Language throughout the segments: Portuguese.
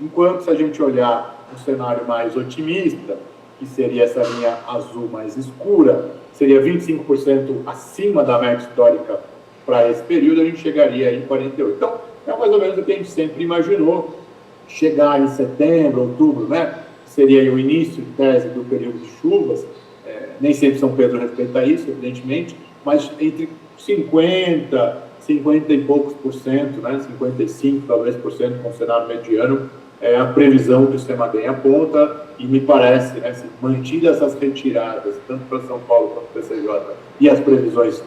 Enquanto, se a gente olhar um cenário mais otimista, que seria essa linha azul mais escura, seria 25% acima da média histórica para esse período, a gente chegaria em 48%. Então, é mais ou menos o que a gente sempre imaginou, chegar em setembro, outubro, né? Seria o início, em tese, do período de chuvas. Nem sempre São Pedro respeita isso, evidentemente, mas entre 50 e poucos por cento, né? 55 talvez por cento, com o cenário mediano, é a previsão que o CEMADEM aponta, e me parece, né, se mantidas essas retiradas, tanto para São Paulo quanto para o PCJ, e as previsões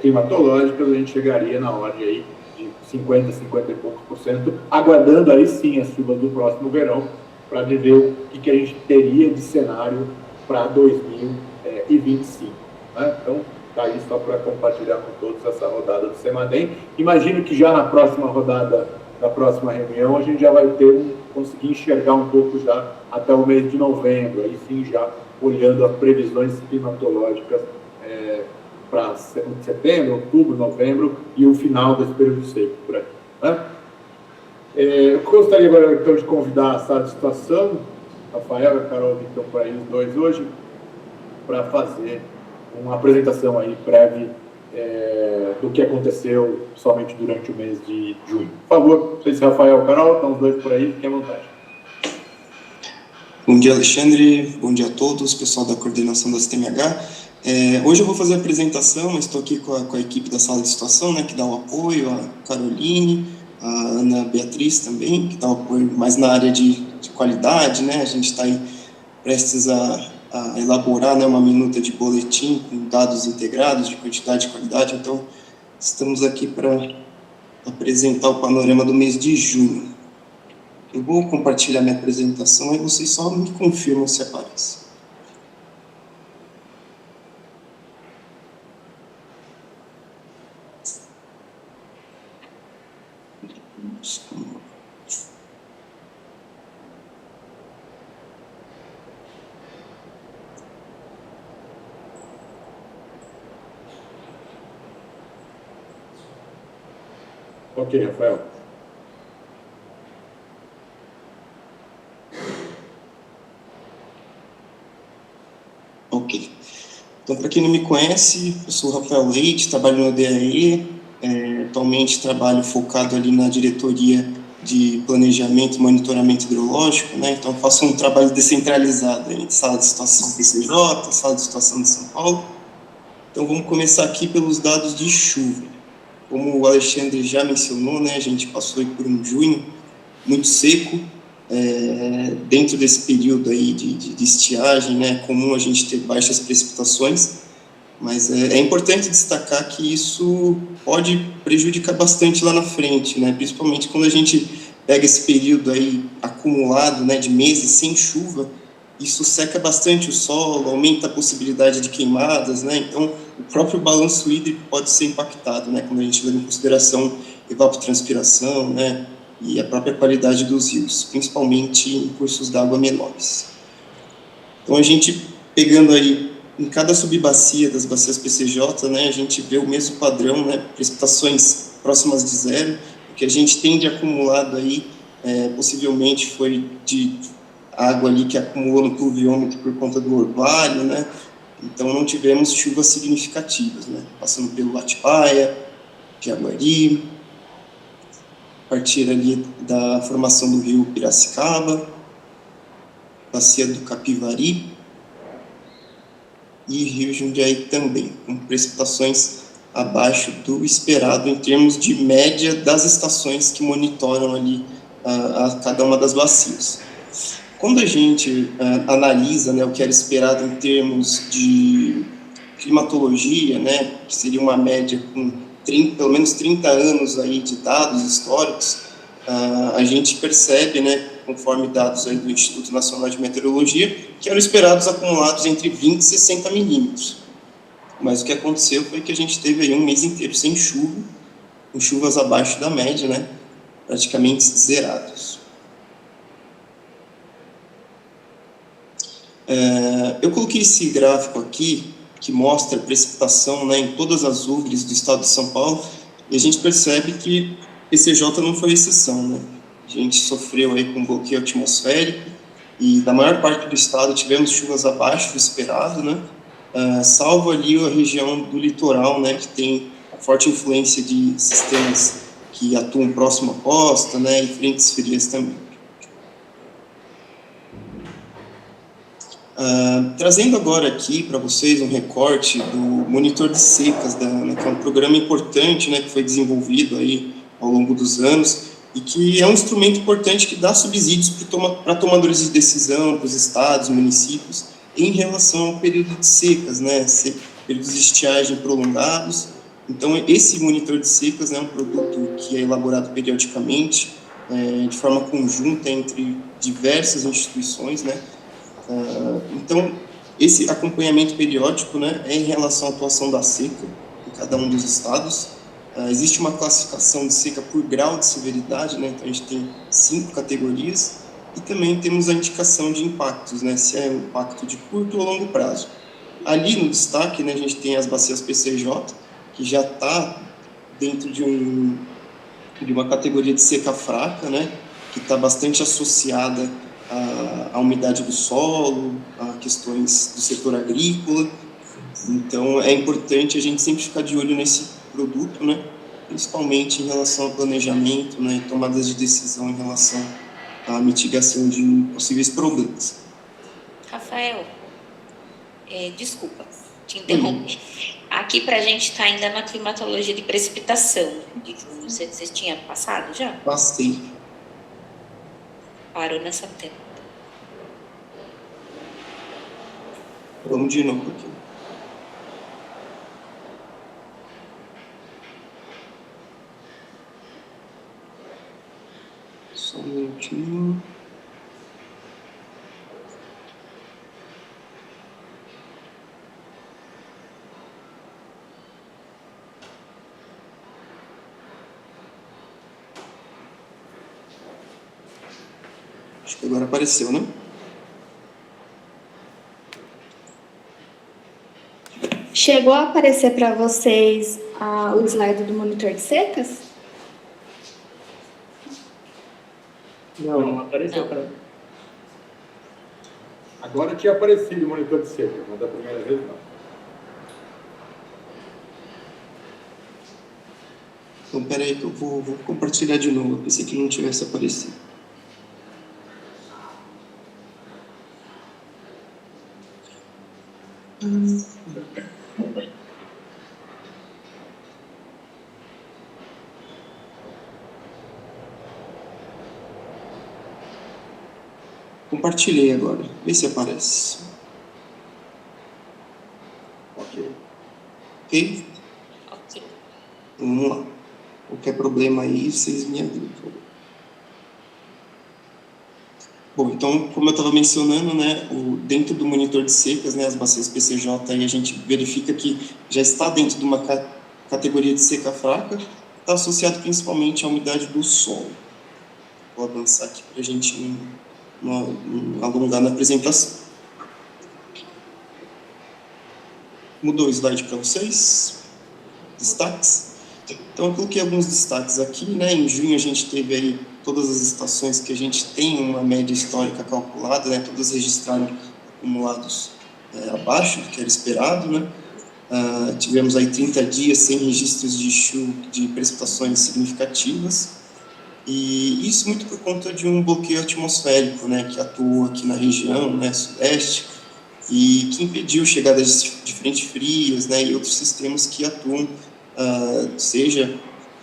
climatológicas, a gente chegaria na ordem aí de 50 e poucos por cento, aguardando aí sim as chuvas do próximo verão, para ver o que a gente teria de cenário para 2025. Né? Então, está aí só para compartilhar com todos essa rodada do CEMADEM. Imagino que já na próxima rodada, da próxima reunião, a gente já vai conseguir enxergar um pouco já até o mês de novembro, aí sim já olhando as previsões climatológicas para setembro, outubro, novembro e o final desse período seco por aí. Né? Eu gostaria agora então de convidar a sala de situação, Rafael e a Carol, que estão por aí os dois hoje, para fazer uma apresentação aí breve do que aconteceu somente durante o mês de junho. Por favor, não sei se Rafael e Carol estão os dois por aí, fiquem à vontade. Bom dia, Alexandre. Bom dia a todos, pessoal da coordenação da STMH. Hoje eu vou fazer a apresentação, estou aqui com a equipe da sala de situação, né, que dá o apoio, a Caroline, a Ana Beatriz também, que dá o apoio mais na área de qualidade, né, a gente está aí prestes a elaborar, né, uma minuta de boletim com dados integrados de quantidade e qualidade, então estamos aqui para apresentar o panorama do mês de junho. Eu vou compartilhar minha apresentação e vocês só me confirmam se aparece. Ok, Rafael. Ok. Então, para quem não me conhece, eu sou o Rafael Leite, trabalho no DAE, atualmente trabalho focado ali na diretoria de planejamento e monitoramento hidrológico, né? Então faço um trabalho descentralizado em sala de situação do PCJ, sala de situação de São Paulo. Então vamos começar aqui pelos dados de chuva. Como o Alexandre já mencionou, né, a gente passou por um junho muito seco. Dentro desse período aí de estiagem, né, é comum a gente ter baixas precipitações, mas é importante destacar que isso pode prejudicar bastante lá na frente, né, principalmente quando a gente pega esse período aí acumulado, né, de meses sem chuva. Isso seca bastante o solo, aumenta a possibilidade de queimadas, né, então o próprio balanço hídrico pode ser impactado, né, quando a gente leva em consideração evapotranspiração, né, e a própria qualidade dos rios, principalmente em cursos d'água menores. Então, a gente, pegando aí em cada subbacia das bacias PCJ, né, a gente vê o mesmo padrão, né, precipitações próximas de zero. O que a gente tem de acumulado aí, possivelmente foi de água ali que acumulou no pluviômetro por conta do orvalho, né, então não tivemos chuvas significativas, né, passando pelo Atibaia, Jaguari, a partir ali da formação do rio Piracicaba, bacia do Capivari e rio Jundiaí também, com precipitações abaixo do esperado em termos de média das estações que monitoram ali a cada uma das bacias. Quando a gente analisa, né, o que era esperado em termos de climatologia, né, que seria uma média com pelo menos 30 anos aí de dados históricos, a gente percebe, né, conforme dados aí do Instituto Nacional de Meteorologia, que eram esperados acumulados entre 20 e 60 milímetros. Mas o que aconteceu foi que a gente teve aí um mês inteiro sem chuva, com chuvas abaixo da média, né, praticamente zerados. Eu coloquei esse gráfico aqui, que mostra a precipitação, né, em todas as UGRs do estado de São Paulo, e a gente percebe que PCJ não foi exceção, né? A gente sofreu aí com bloqueio atmosférico, e da maior parte do estado tivemos chuvas abaixo do esperado, né? Salvo ali a região do litoral, né, que tem a forte influência de sistemas que atuam próximo à costa, né, e frentes frias também. Trazendo agora aqui para vocês um recorte do monitor de secas, que é um programa importante, né, que foi desenvolvido aí ao longo dos anos e que é um instrumento importante que dá subsídios para tomadores de decisão, para os estados, municípios, em relação ao período de secas, né, períodos de estiagem prolongados. Então, esse monitor de secas, né, é um produto que é elaborado periodicamente, de forma conjunta entre diversas instituições, né. Então, esse acompanhamento periódico, né, é em relação à atuação da seca em cada um dos estados. Existe uma classificação de seca por grau de severidade, né, então a gente tem 5 categorias, e também temos a indicação de impactos, né, se é um impacto de curto ou longo prazo. Ali no destaque, né, a gente tem as bacias PCJ, que já está dentro de uma categoria de seca fraca, né, que está bastante associada à umidade do solo, a questões do setor agrícola. Então, é importante a gente sempre ficar de olho nesse produto, né, principalmente em relação ao planejamento, né, e tomadas de decisão em relação à mitigação de possíveis problemas. Rafael, desculpa te interromper. Aqui para a gente está ainda na climatologia de precipitação de junho. Você tinha passado já? Passei. Parou nessa tela. Vamos de novo aqui. Só um minutinho. Acho que agora apareceu, né? Chegou a aparecer para vocês o slide do monitor de secas? Não apareceu para mim. Agora tinha aparecido o monitor de seca, mas da primeira vez não. Então, peraí que eu vou compartilhar de novo. Eu pensei que não tivesse aparecido. Compartilhei agora. Vê se aparece. Ok. Ok? Ok. Vamos lá. Qualquer problema aí, vocês me avisam, por favor. Bom, então, como eu estava mencionando, né, dentro do monitor de secas, né, as bacias PCJ, aí a gente verifica que já está dentro de uma categoria de seca fraca, está associado principalmente à umidade do solo. Vou avançar aqui para a gente não alongar na apresentação. Mudou o slide para vocês? Destaques? Então, eu coloquei alguns destaques aqui, né? Em junho a gente teve aí todas as estações que a gente tem uma média histórica calculada, né? Todas registraram acumulados abaixo do que era esperado, né? Tivemos aí 30 dias sem registros de precipitações significativas, e isso muito por conta de um bloqueio atmosférico, né? Que atuou aqui na região, né? Sudeste, e que impediu chegadas de frentes frias, né? E outros sistemas que atuam seja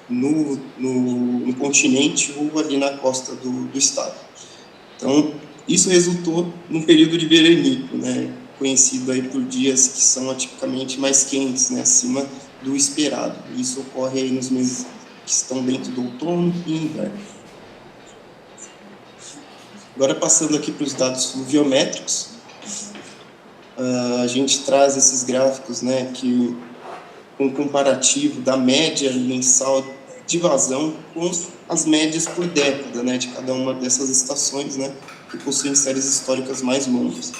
no continente ou ali na costa do estado. Então, isso resultou num período de veranico, né, conhecido aí por dias que são atipicamente mais quentes, né, acima do esperado. Isso ocorre aí nos meses que estão dentro do outono e inverno. Agora, passando aqui para os dados fluviométricos, a gente traz esses gráficos, né, que um comparativo da média mensal de vazão com as médias por década, né, de cada uma dessas estações, né, que possuem séries históricas mais longas.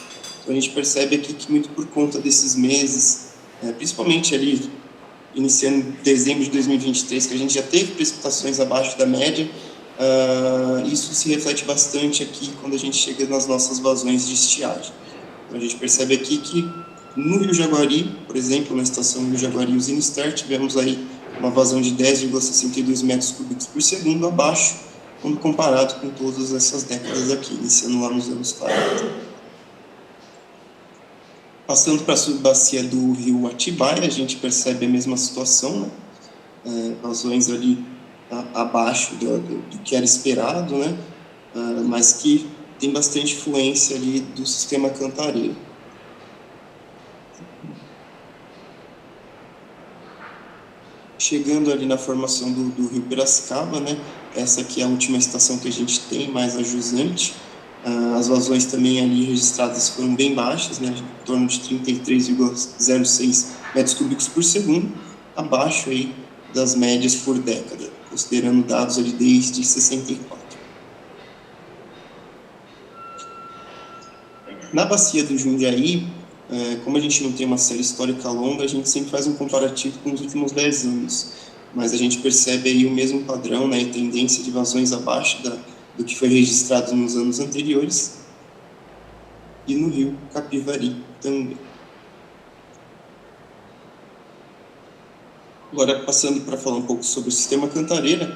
Então, a gente percebe aqui que muito por conta desses meses, principalmente ali, iniciando em dezembro de 2023, que a gente já teve precipitações abaixo da média, isso se reflete bastante aqui quando a gente chega nas nossas vazões de estiagem. Então, a gente percebe aqui que no Rio Jaguari, por exemplo, na estação Rio Jaguari Usina Star, tivemos aí uma vazão de 10,62 metros cúbicos por segundo, abaixo, quando comparado com todas essas décadas aqui, iniciando lá nos anos 40. Passando para a subbacia do rio Atibaia, a gente percebe a mesma situação, né? Vazões ali abaixo do que era esperado, né? Mas que tem bastante influência ali do sistema Cantareira. Chegando ali na formação do rio Piracicaba, né? Essa aqui é a última estação que a gente tem, mais a jusante. As vazões também ali registradas foram bem baixas, né? Em torno de 33,06 metros cúbicos por segundo, abaixo aí das médias por década, considerando dados ali desde 64. Na bacia do Jundiaí, como a gente não tem uma série histórica longa, a gente sempre faz um comparativo com os últimos 10 anos, mas a gente percebe aí o mesmo padrão, né, e tendência de vazões abaixo do que foi registrado nos anos anteriores, e no rio Capivari também. Agora, passando para falar um pouco sobre o sistema Cantareira,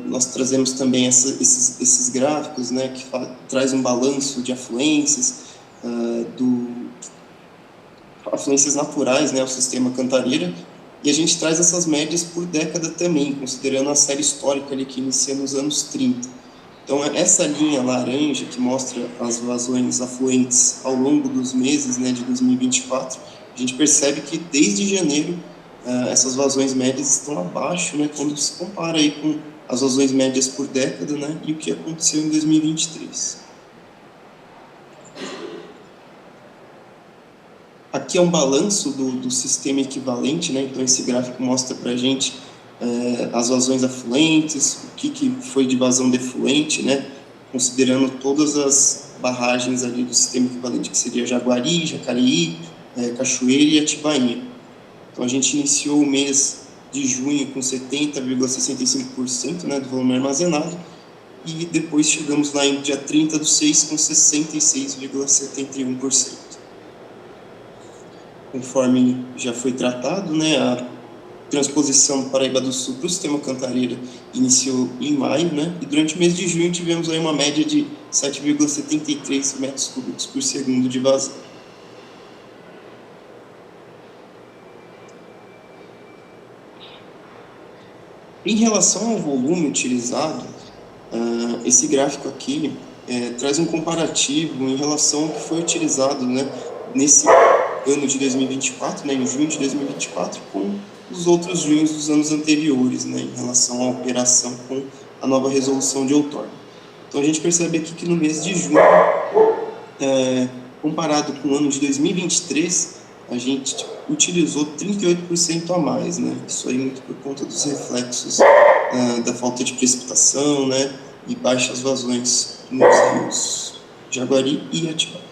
nós trazemos também esses gráficos, né, que traz um balanço de afluências, afluências naturais, né, ao sistema Cantareira, e a gente traz essas médias por década também, considerando a série histórica ali que inicia nos anos 30. Então, essa linha laranja que mostra as vazões afluentes ao longo dos meses, né, de 2024, a gente percebe que desde janeiro essas vazões médias estão abaixo, né, quando se compara aí com as vazões médias por década, né, e o que aconteceu em 2023. Aqui é um balanço do sistema equivalente, né, então esse gráfico mostra para a gente as vazões afluentes, o que foi de vazão defluente, né, considerando todas as barragens ali do sistema equivalente, que seria Jaguari, Jacareí, Cachoeira e Atibainha. Então, a gente iniciou o mês de junho com 70,65%, né, do volume armazenado, e depois chegamos lá em dia 30/6 com 66,71%. Conforme já foi tratado, né, a transposição do Paraíba do Sul para o sistema Cantareira iniciou em maio, né, e durante o mês de junho tivemos aí uma média de 7,73 metros cúbicos por segundo de vazão. Em relação ao volume utilizado, esse gráfico aqui traz um comparativo em relação ao que foi utilizado, né, nesse ano de 2024, né, em junho de 2024, com os outros junhos dos anos anteriores, né, em relação à operação com a nova resolução de outorga. Então, a gente percebe aqui que no mês de junho, comparado com o ano de 2023, a gente utilizou 38% a mais, né? Isso aí muito por conta dos reflexos da falta de precipitação, né? E baixas vazões nos rios Jaguari e Atibaia.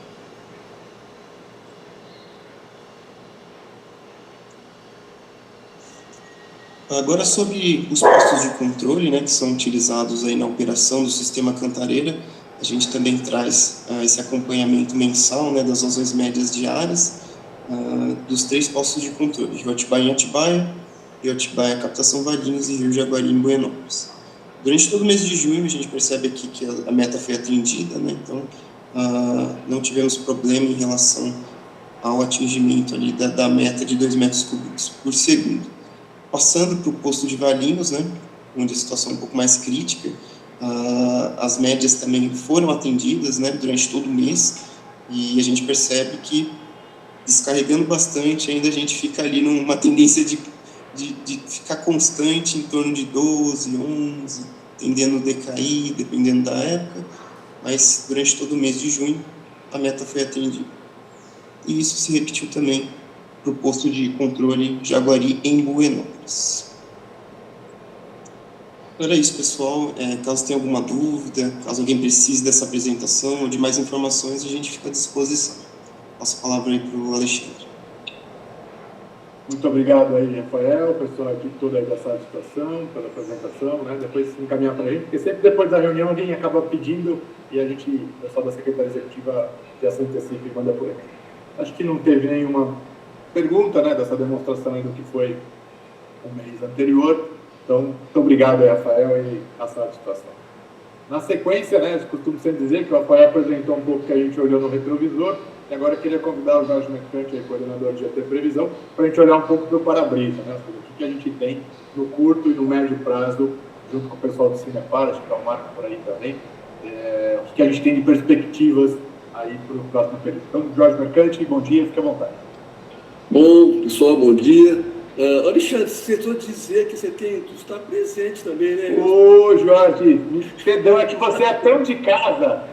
Agora, sobre os postos de controle, né, que são utilizados aí na operação do sistema Cantareira, a gente também traz esse acompanhamento mensal, né, das vazões médias diárias, dos 3 postos de controle, Rio Atibaia em Atibaia, Rio Atibaia Captação Valinhos e Rio Jaguari em Buenópolis. Durante todo o mês de junho, a gente percebe aqui que a meta foi atendida, né? Então, não tivemos problema em relação ao atingimento ali da meta de 2 metros cúbicos por segundo. Passando para o posto de Valinhos, né, onde a situação é um pouco mais crítica, as médias também foram atendidas, né, durante todo o mês, e a gente percebe que, descarregando bastante, ainda a gente fica ali numa tendência de ficar constante em torno de 12, 11, tendendo a decair, dependendo da época, mas durante todo o mês de junho a meta foi atendida. E isso se repetiu também para o posto de controle Jaguari em Buenópolis. Era isso, pessoal. Caso tenha alguma dúvida, caso alguém precise dessa apresentação ou de mais informações, a gente fica à disposição. Passo a palavra aí para o Alexandre. Muito obrigado aí, Rafael, pessoal aqui toda aí da sala de situação, pela apresentação, né? Depois encaminhar para a gente, porque sempre depois da reunião alguém acaba pedindo e a gente, o pessoal da Secretaria Executiva, já se antecipa e manda por aí. Acho que não teve nenhuma pergunta, né, dessa demonstração aí do que foi o mês anterior. Então, muito obrigado aí, Rafael, e a sala de situação. Na sequência, né, eu costumo sempre dizer que o Rafael apresentou um pouco que a gente olhou no retrovisor, e agora eu queria convidar o Jorge Mercante, coordenador de GT Previsão, para a gente olhar um pouco para o para-brisa, né, o que a gente tem no curto e no médio prazo, junto com o pessoal do Cinepar, acho que está o Marco por aí também, o que a gente tem de perspectivas aí para o próximo período. Então, Jorge Mercante, bom dia, fique à vontade. Bom, pessoal, bom dia. Alexandre, você tentou dizer que você está presente também, né? Ô, Jorge, perdão, é que você é tão de casa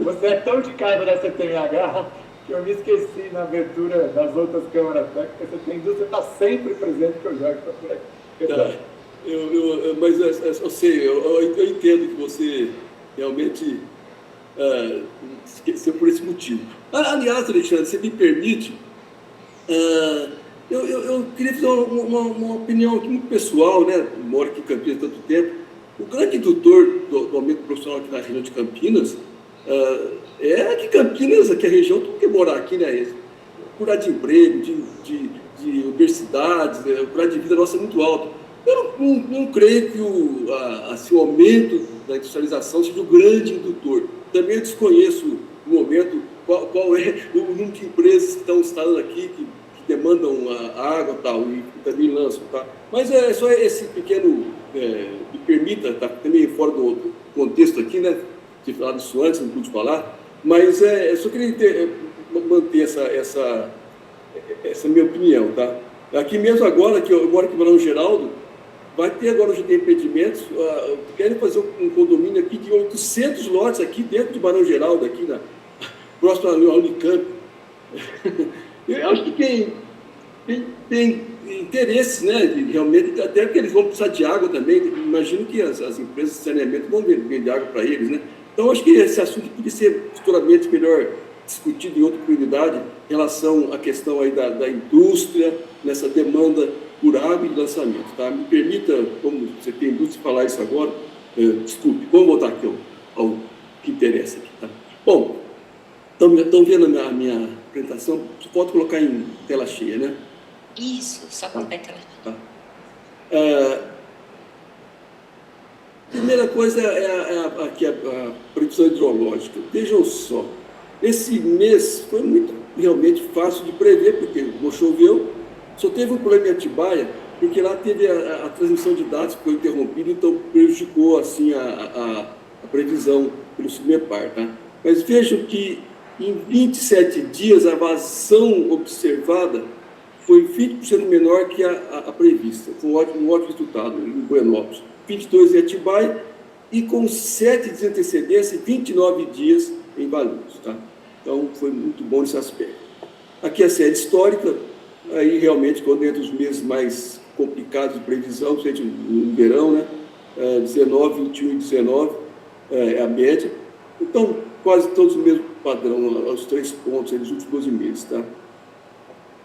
da CTMH, que eu me esqueci na abertura das outras câmaras técnicas. Você está sempre presente, que o Jorge está por aqui. Tá. Mas eu sei, eu entendo que você realmente esqueceu por esse motivo. Aliás, Alexandre, você me permite... Eu queria fazer uma opinião aqui muito pessoal, né? Eu moro aqui em Campinas há tanto tempo. O grande indutor do aumento profissional aqui na região de Campinas é que Campinas, aqui a região, todo mundo quer morar aqui, né? Curar de emprego, de universidades, a qualidade de vida nossa é muito alta. Eu não creio que o aumento da industrialização seja o grande indutor. Também eu desconheço, no momento, qual é o número de empresas que estão instalando aqui, que demandam a água tal, e também lançam. Tá? Mas é só esse pequeno, me permita, tá também fora do contexto aqui, né? Tinha falado isso antes, não pude falar, mas eu só queria manter essa minha opinião. Tá? Aqui mesmo agora, que eu moro aqui em Barão Geraldo, vai ter agora, já tem empreendimentos, querem fazer um condomínio aqui de 800 lotes aqui dentro de Barão Geraldo, aqui próximo à Unicamp. Eu acho que tem interesses, né? Realmente, até que eles vão precisar de água também. Imagino que as empresas de saneamento vão vender água para eles, né? Então, acho que esse assunto poderia ser futuramente melhor discutido em outra prioridade em relação à questão aí da indústria, nessa demanda por água e de lançamento. Tá? Me permita, como você tem indústria, falar isso agora. Desculpe, vamos voltar aqui ao que interessa aqui. Tá? Bom, estão vendo a minha apresentação? Você pode colocar em tela cheia, né? Isso, só colocar em tela cheia. Tá. Primeira coisa aqui a previsão hidrológica. Vejam só, esse mês foi realmente fácil de prever, porque não choveu, só teve um problema em Atibaia, porque lá teve a transmissão de dados que foi interrompida, então prejudicou assim, a previsão pelo Cinepar. Tá? Mas vejam que em 27 dias a vazão observada foi 20% menor que a prevista. Foi um ótimo resultado em Buenópolis. 22 em Atibaia e com 7 dias de antecedência e 29 dias em Valinhos. Tá? Então, foi muito bom nesse aspecto. Aqui a série histórica, aí realmente, quando entra os meses mais complicados de previsão, seja no verão, né? 19, 21 e 19 é a média. Então, quase todos o mesmo padrão, aos 3 pontos, nos últimos 12 meses. Tá?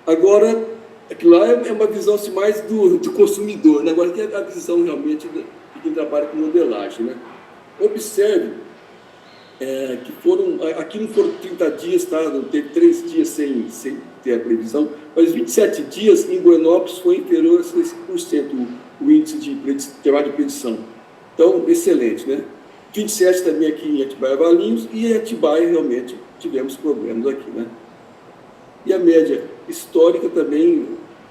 Agora, aquilo lá é uma visão assim, mais do consumidor, né? Agora, aqui é a visão realmente de quem trabalha com modelagem. Né? Observe que aqui não foram 30 dias, tá? Não teve 3 dias sem ter a previsão, mas 27 dias em Buenópolis foi inferior a 6% o índice de trabalho de predição. Então, excelente, né? 27 também aqui em Atibaia Valinhos, e em Atibaia realmente tivemos problemas aqui, né? E a média histórica também,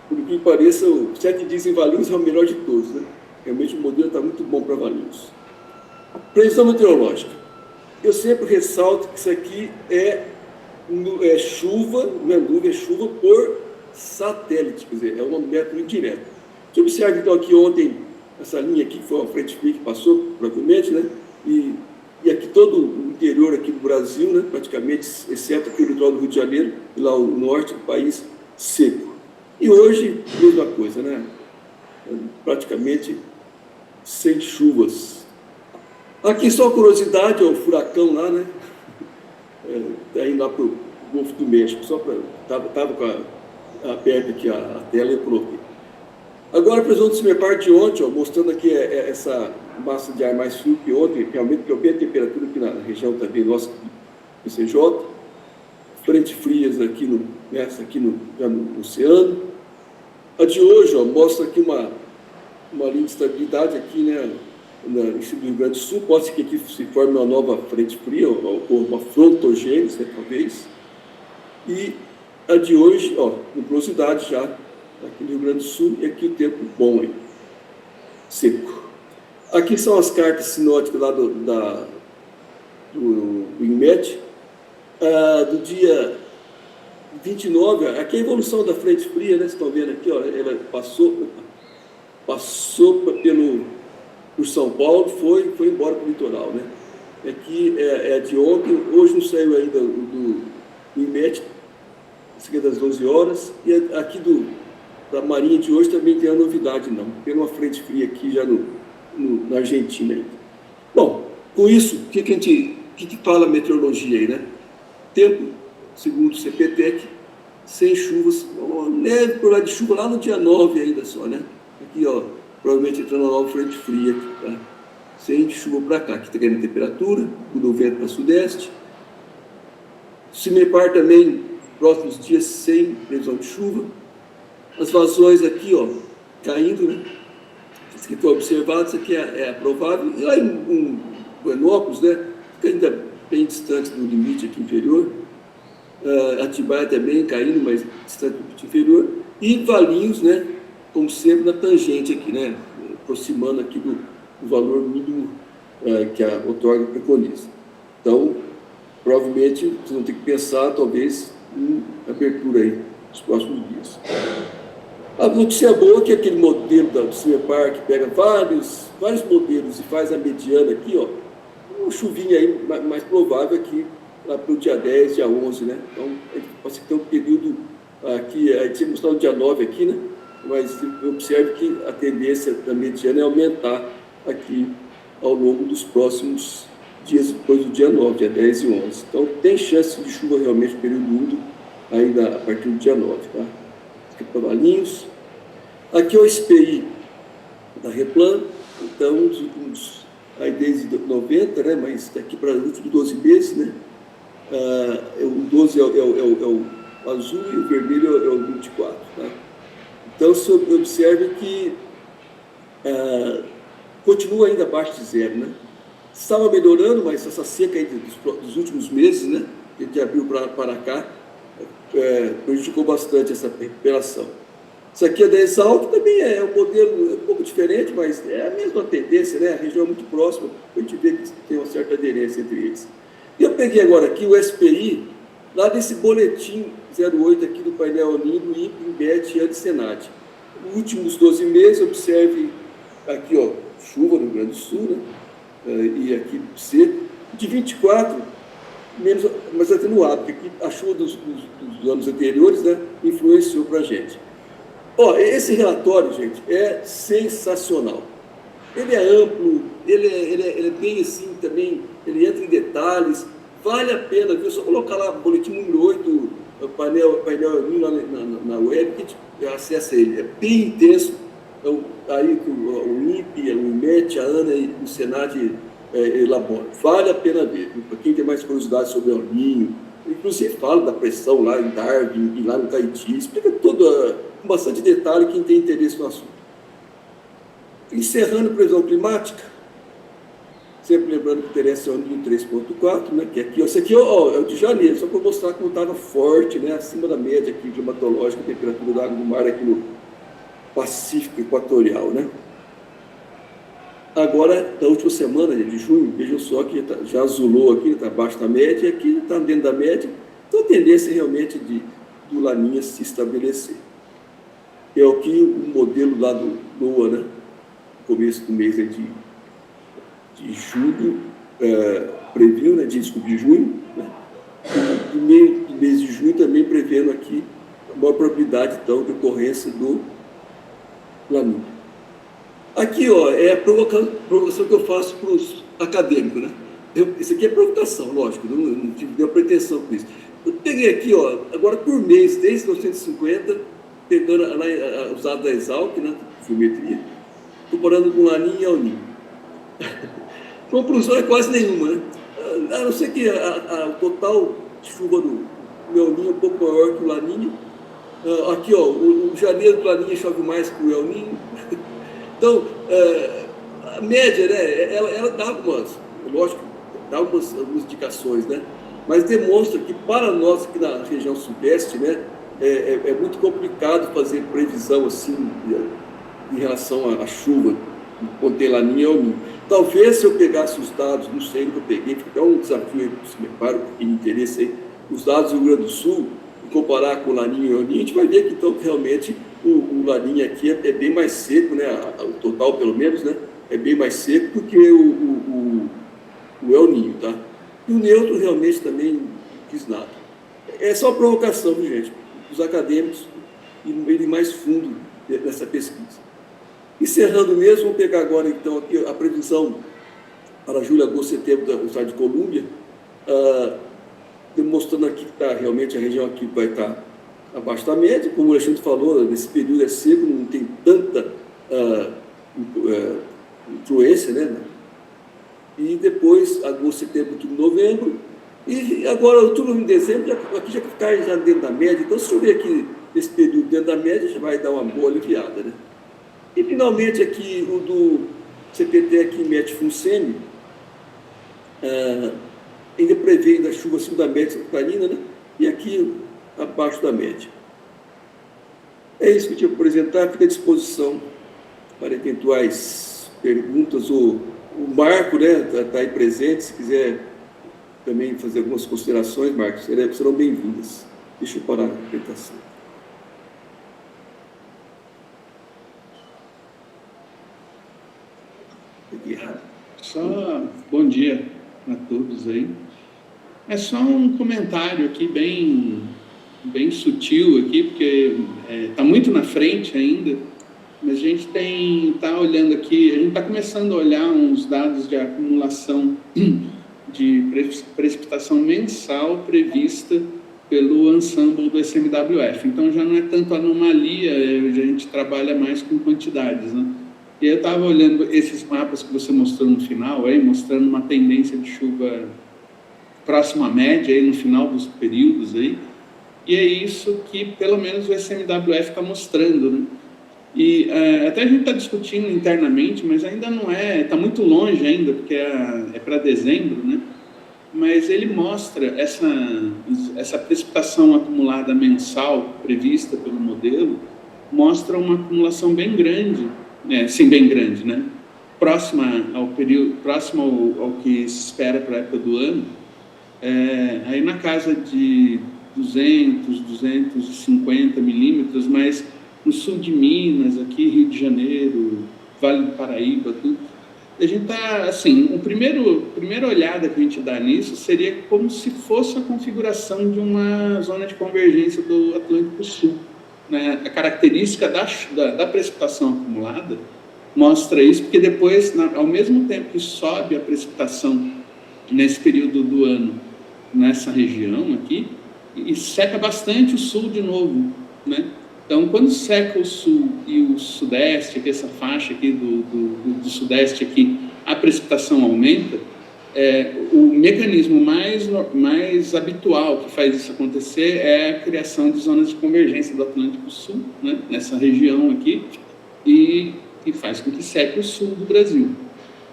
por que pareça, 7 dias em Valinhos é o melhor de todos, né? Realmente o modelo está muito bom para Valinhos. Previsão meteorológica. Eu sempre ressalto que isso aqui é chuva, não é nuvem, é chuva por satélite, quer dizer, é um método indireto. Você observa, então, aqui ontem, essa linha aqui, que foi uma frente fria que passou, provavelmente, né? E aqui todo o interior aqui do Brasil, né, praticamente, exceto aqui o litoral do Rio de Janeiro, e lá o norte do país, seco. E hoje, mesma coisa, né? Praticamente sem chuvas. Aqui só curiosidade, o furacão lá, né? Tá indo lá para o Golfo do México, só para... Estava aberta aqui a tela e eu coloquei. Agora, a previsão do CIMEPAR de ontem, ó, mostrando aqui essa massa de ar mais frio que ontem, realmente, que eu vi a temperatura aqui na região também nossa, do CJ, frente frias aqui já no oceano. A de hoje, ó, mostra aqui uma linha de estabilidade aqui, né, em cima do Rio Grande do Sul. Pode ser que aqui se forme uma nova frente fria, ou uma frontogênese, né, talvez. E a de hoje, ó, nublosidade já aqui no Rio Grande do Sul, e aqui o tempo bom aí, seco. Aqui são as cartas sinóticas lá do INMET, do dia 29, aqui é a evolução da frente fria, né? Vocês estão vendo aqui, ó, ela passou por São Paulo, foi embora para o litoral, né? Aqui é de ontem, hoje não saiu ainda do INMET, isso aqui é das 12 horas, e aqui da Marinha de hoje também tem a novidade, não. Tem uma frente fria aqui já na Argentina ainda. Bom, com isso, o que fala a meteorologia aí, né? Tempo, segundo o CPTEC, sem chuvas, leve por lá de chuva lá no dia 9 ainda só, né? Aqui, ó, provavelmente entrando uma nova frente fria aqui, tá? Sem chuva para cá, aqui está ganhando temperatura, mudou o vento para sudeste. CIMEPAR também, próximos dias sem previsão de chuva. As vazões aqui, ó, caindo, né? Isso aqui foi observado, isso aqui é provável. E lá em Buenópolis, né? Fica ainda bem distante do limite aqui inferior. Atibaia também caindo, mas distante do limite inferior. E Valinhos, né? Como sempre, na tangente aqui, né? Aproximando aqui do valor mínimo que a outorga preconiza. Então, provavelmente, vocês vão ter que pensar, talvez, em abertura aí nos próximos dias. A notícia boa é que aquele modelo do CIMEPAR que pega vários modelos e faz a mediana aqui, ó, uma chuvinha aí mais provável aqui lá para o dia 10, dia 11, né? Então, pode ser que tenha um período aqui, a gente mostrou o dia 9 aqui, né? Mas observe que a tendência da mediana é aumentar aqui ao longo dos próximos dias depois do dia 9, dia 10 e 11. Então, tem chance de chuva realmente no período úmido ainda a partir do dia 9, tá? Aqui para Valinhos. Aqui é o SPI da Replan, então, os últimos, aí desde 90, né? Mas daqui para os últimos 12 meses, né? O 12 é o azul e o vermelho é o 24, tá? Então, você observe que continua ainda abaixo de zero, né? Estava melhorando, mas essa seca aí dos últimos meses, né? De abril para cá, prejudicou bastante essa recuperação. Isso aqui é da Exalc, também é um modelo um pouco diferente, mas é a mesma tendência, né? A região é muito próxima, a gente vê que tem uma certa aderência entre eles. E eu peguei agora aqui o SPI, lá desse boletim 08 aqui do painel NIM, do INPE, INBET e ANSENAD. Nos últimos 12 meses, observe aqui, ó, chuva no Rio Grande do Sul, né? E aqui seco, de 24, menos, mas atenuado, porque aqui a chuva dos anos anteriores, né, influenciou para a gente. Ó, esse relatório, gente, é sensacional. Ele é amplo, ele é bem assim também, ele entra em detalhes, vale a pena, viu? Só colocar lá, boletim número 8, painel lá na web, que a gente acessa ele. É bem intenso. Então, aí o INPE, o INMET, a ANA e o SENAD elaboram. Vale a pena ver. Para quem tem mais curiosidade sobre o El Niño, inclusive fala da pressão lá em Darwin e lá no Tahiti, explica tudo com bastante detalhe quem tem interesse no assunto. Encerrando a previsão climática, sempre lembrando que interessa é o nível 3.4, né, que aqui, esse aqui ó, é o de janeiro, só para mostrar como estava forte, né, acima da média aqui, climatológica, a temperatura da água do mar aqui no Pacífico Equatorial, né. Agora, da última semana de junho, vejam só que já azulou aqui, está abaixo da média, e aqui está dentro da média, então a tendência realmente do Laninha se estabelecer. É o que o modelo lá do NOAA, né, no começo do mês de julho, previu, né, de junho, né, e no meio do mês de junho também prevendo aqui a maior probabilidade, então, de ocorrência do Laninha. Aqui, ó, é a provocação que eu faço para os acadêmicos, né? Isso aqui é provocação, lógico, não tive nenhuma pretensão com isso. Eu peguei aqui, ó, agora por mês, desde 1950, pegando lá os dados da Exalc, né, pluviometria, comparando com Laninha e El Niño. Conclusão é quase nenhuma, né? A não ser que o total de chuva no El Niño é um pouco maior que o Laninha. Aqui, ó, o janeiro do Laninha chove mais que o El Niño. Então, a média, né, ela dá algumas, lógico, dá algumas indicações, né? Mas demonstra que para nós aqui na região sudeste, né, é muito complicado fazer previsão assim em relação à chuva, quando tem Laninha ou Ninho. Talvez se eu pegasse os dados, não sei o que eu peguei, fica um desafio aí, se me para, tem interesse aí, os dados do Rio Grande do Sul, e comparar com o Laninha e o El Niño, a gente vai ver que então realmente o Laninha aqui é bem mais seco, né, o total pelo menos, né, é bem mais seco do que o El Niño, tá? E o neutro realmente também não quis nada. É só provocação, viu, gente? Os acadêmicos irem mais fundo nessa pesquisa. Encerrando mesmo, vamos pegar agora, então, aqui a previsão para julho, agosto, setembro do estado de Colômbia, demonstrando aqui que realmente a região aqui vai estar abaixo da média, como o Alexandre falou, nesse período é seco, não tem tanta influência, né? E depois, agosto, setembro, outubro, novembro, e agora outubro e dezembro, aqui já cai já dentro da média, então se chover aqui nesse período dentro da média, já vai dar uma boa aliviada, né? E finalmente aqui o do CPT aqui, MET FUNSEMI, ainda prevê ainda chuva acima da média Santa Catarina, né? E aqui abaixo da média. É isso que eu tinha para apresentar, fica à disposição para eventuais perguntas. O Marco, né, está aí presente, se quiser também fazer algumas considerações, Marcos, serão bem-vindas. Deixa eu parar a apresentação. Só bom dia a todos aí. É só um comentário aqui bem sutil aqui, porque está muito na frente ainda, mas a gente está olhando aqui, a gente está começando a olhar uns dados de acumulação de precipitação mensal prevista pelo ensemble do SMWF. Então já não é tanto anomalia, a gente trabalha mais com quantidades, né? E eu estava olhando esses mapas que você mostrou no final, aí, mostrando uma tendência de chuva próxima à média aí, no final dos períodos, aí, e é isso que, pelo menos, o SMWF está mostrando, né? E até a gente está discutindo internamente, mas ainda não está muito longe ainda, porque é para dezembro, né? Mas ele mostra essa precipitação acumulada mensal prevista pelo modelo, mostra uma acumulação bem grande, sim, bem grande, né? Próxima ao período, próximo ao que se espera para a época do ano, aí na casa de 200, 250 milímetros, mas no sul de Minas, aqui Rio de Janeiro, Vale do Paraíba, tudo. A gente está, assim, a primeira olhada que a gente dá nisso seria como se fosse a configuração de uma zona de convergência do Atlântico Sul, né? A característica da precipitação acumulada mostra isso, porque depois, ao mesmo tempo que sobe a precipitação nesse período do ano, nessa região aqui, e seca bastante o sul de novo, né? Então, quando seca o sul e o sudeste, aqui, essa faixa aqui do sudeste aqui, a precipitação aumenta, o mecanismo mais habitual que faz isso acontecer é a criação de zonas de convergência do Atlântico Sul, né, nessa região aqui, e faz com que seque o sul do Brasil.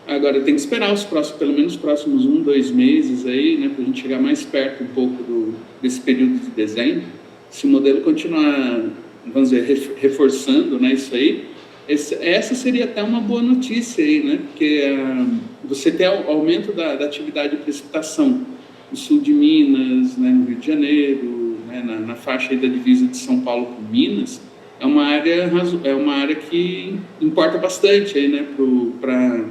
Agora, tem que esperar pelo menos os próximos 1, 2 meses aí, né, para a gente chegar mais perto um pouco desse período de dezembro. Se o modelo continuar, vamos dizer, reforçando, né, isso aí, essa seria até uma boa notícia aí, né, porque você tem aumento da atividade de precipitação no sul de Minas, né, no Rio de Janeiro, né, na faixa aí da divisa de São Paulo com Minas, é uma área que importa bastante aí, né, para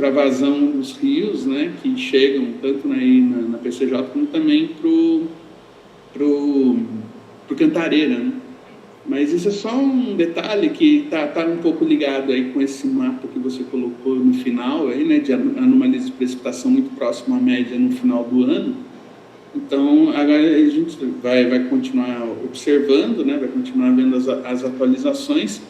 a vazão dos rios, né, que chegam tanto aí na PCJ como também para Cantareira, né? Mas isso é só um detalhe que tá um pouco ligado aí com esse mapa que você colocou no final aí, né, de anomalias de precipitação muito próximo à média no final do ano. Então agora a gente vai continuar observando, né, vai continuar vendo as atualizações,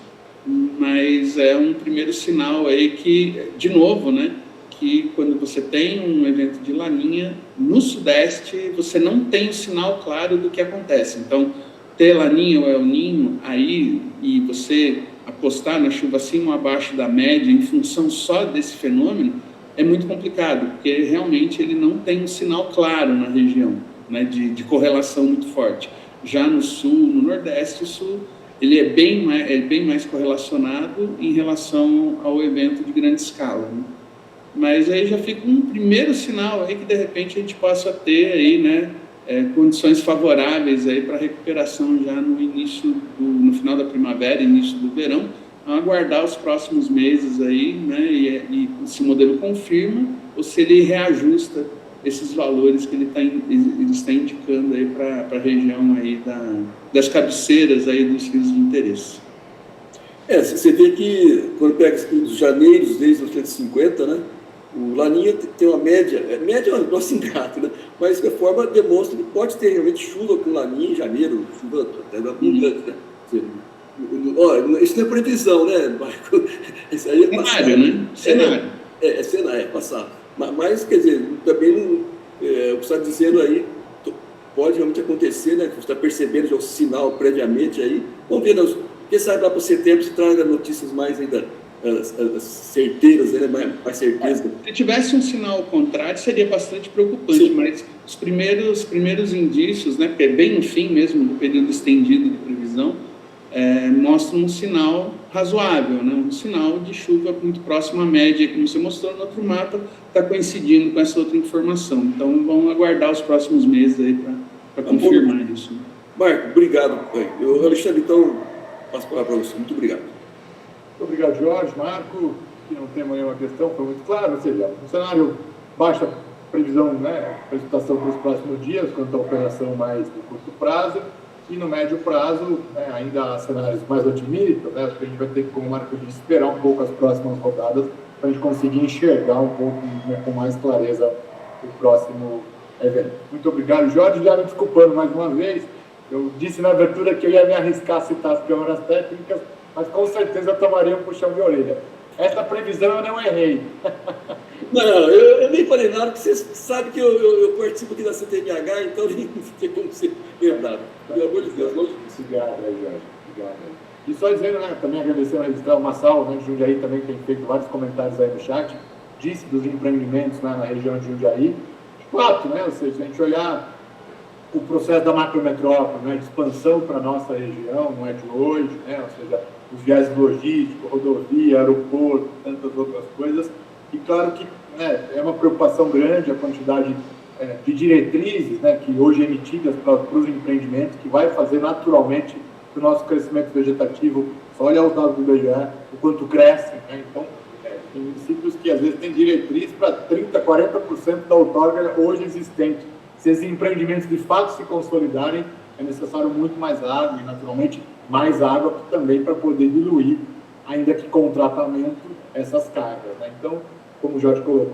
mas é um primeiro sinal aí que, de novo, né, que quando você tem um evento de laninha, no Sudeste, você não tem o sinal claro do que acontece. Então, ter laninha ou El Niño aí, e você apostar na chuva acima ou abaixo da média em função só desse fenômeno, é muito complicado, porque realmente ele não tem um sinal claro na região, né, de correlação muito forte. Já no Sul, no Nordeste, isso ele é bem mais correlacionado em relação ao evento de grande escala, né? Mas aí já fica um primeiro sinal aí que de repente a gente possa ter aí, né, condições favoráveis aí para recuperação já no final da primavera, início do verão, aguardar os próximos meses aí, né, e se o modelo confirma ou se ele reajusta esses valores que ele está indicando aí para a região aí das cabeceiras aí dos rios de interesse. Você vê que quando pega os janeiros desde 1950, né, o Laninha tem uma média é um negócio ingrato, né, mas de qualquer forma demonstra que pode ter realmente chuva com Laninha em janeiro, chuva até abundante, né? Isso não é previsão, né, Marco? Isso aí é passado. Cenário, né? Cenário. Cenário, é passado. Mas, quer dizer, também o que você está dizendo aí pode realmente acontecer, né? Você está percebendo já o sinal previamente aí. Vamos ver, quem sabe lá para setembro se traga notícias mais ainda certeiras, né? Mais certezas. Se tivesse um sinal contrário, seria bastante preocupante. Sim. Mas os primeiros indícios, né, porque é bem no fim mesmo do período estendido de previsão, mostram um sinal razoável, né? Um sinal de chuva muito próximo à média, como você mostrou no outro mapa, está coincidindo com essa outra informação. Então, vamos aguardar os próximos meses aí para confirmar isso. Marco, obrigado. Alexandre, então, passo a palavra para você. Muito obrigado. Muito obrigado, Jorge. Marco, que não tem nenhuma questão, foi muito claro. Ou seja, um cenário baixa previsão, né, precipitação para os próximos dias, quanto à operação mais de curto prazo. E no médio prazo, né, ainda há cenários mais otimistas, né, acho que a gente vai ter que, como o Marco disse, esperar um pouco as próximas rodadas para a gente conseguir enxergar um pouco, né, com mais clareza o próximo evento. Muito obrigado, Jorge. Já me desculpando mais uma vez, eu disse na abertura que eu ia me arriscar a citar as câmaras técnicas, mas com certeza eu tomaria um puxão de orelha. Essa previsão eu não errei. Não, eu nem falei nada, porque você sabe que eu participo aqui da CTMH, então nem tem como ser verdade. Pelo amor de Deus, longe disso. Obrigado, Jorge. Obrigado. E só dizendo, né, também agradecendo a registrar o Massal, né, de Jundiaí também tem feito vários comentários aí no chat, disse dos empreendimentos, né, na região de Jundiaí. De fato, né, ou seja, se a gente olhar o processo da macrometrópole, né, de expansão para a nossa região, não é de hoje, né, ou seja, os viés logísticos, rodovia, aeroporto, tantas outras coisas. E claro que, né, é uma preocupação grande a quantidade de diretrizes, né, que hoje emitidas para os empreendimentos, que vai fazer naturalmente que o nosso crescimento vegetativo, só olhar os dados do IBGE, o quanto cresce, né? Então, tem municípios que às vezes têm diretriz para 30%, 40% da outorga hoje existente. Se esses empreendimentos de fato se consolidarem, é necessário muito mais água e, naturalmente, mais água também para poder diluir, ainda que com tratamento, essas cargas, né? Então, como o Jorge colocou,